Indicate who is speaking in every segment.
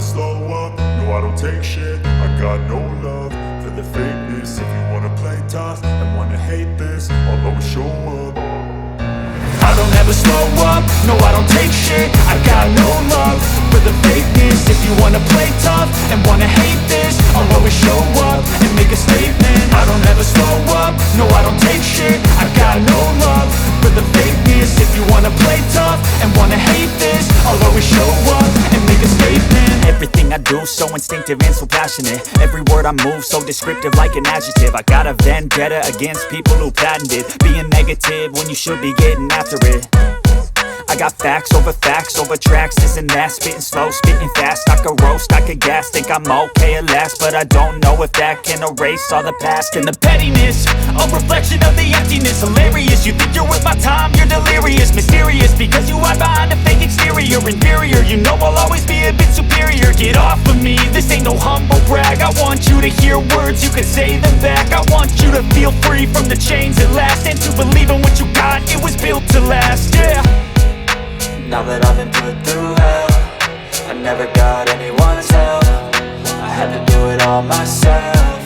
Speaker 1: slow up, no I don't take shit. I got no love for the fakeness. If you wanna play tough and wanna hate this, I'll always show up. I don't ever slow up, no I don't take shit. I got no love for the fakeness. If you wanna play tough and wanna hate this, I'll always show up and make a statement. I don't ever slow up, no I don't take shit. I got no love for the fakeness. If you wanna play tough and wanna hate this, I'll always show up and make a statement.
Speaker 2: Everything I do so instinctive and so passionate. Every word I move so descriptive like an adjective. I got a vendetta against people who patented being negative when you should be getting after it. I got facts over tracks, this and that. Spitting slow, spitting fast, I could roast, I could gas. Think I'm okay at last, but I don't know if that can erase all the past. And the pettiness, a reflection of the emptiness. Hilarious, you think you're worth my time, you're delirious. Mysterious, because you hide behind a fake exterior. Inferior, you know I'll always be a bit superior. Get off of me, this ain't no humble brag. I want you to hear words, you can say them back. I want you to feel free from the chains at last, and to believe in what you got, it was built to last, yeah.
Speaker 3: Now that I've been put through hell, I never got anyone's help. I had to do it all myself.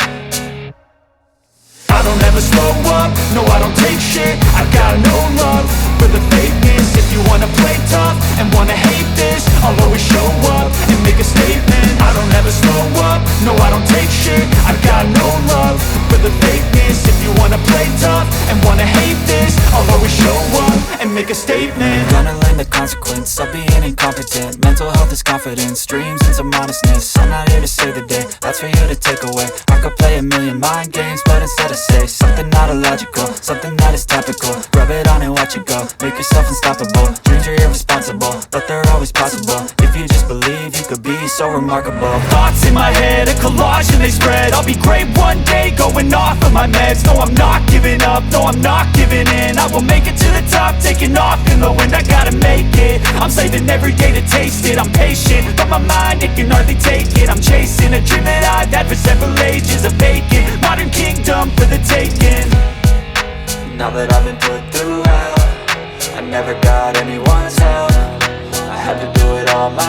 Speaker 1: I don't ever slow up, no I don't take shit. I got no love for the fakeness. If you wanna play tough and wanna hate this, I'll always show up and make a statement. I don't ever slow up, no I don't take shit. I got no love for the fakeness. If you wanna play tough and wanna hate this, I'll always show up and make a statement.
Speaker 3: Gonna learn the consequence of being incompetent. Mental health is confidence, dreams and some honestness. I'm not here to save the day, that's for you to take away. I could play a million mind games, but instead I say something not illogical, something that is topical. Rub it on and watch it go, make yourself unstoppable. Dreams are irresponsible, but they're always possible. If you just believe, you could be so remarkable.
Speaker 2: Thoughts in my head, a collage and they spread. I'll be great one day, going off of my meds. No, I'm not giving up, no, I'm not giving in. I will make it to the top, taking off in the wind. I gotta make it, I'm saving every day to taste it. I'm patient, but my mind, it can hardly take it. I'm chasing a dream that I've had for several ages. A vacant, modern kingdom for the taking.
Speaker 3: Now that I've been put through hell, I never got anyone's help.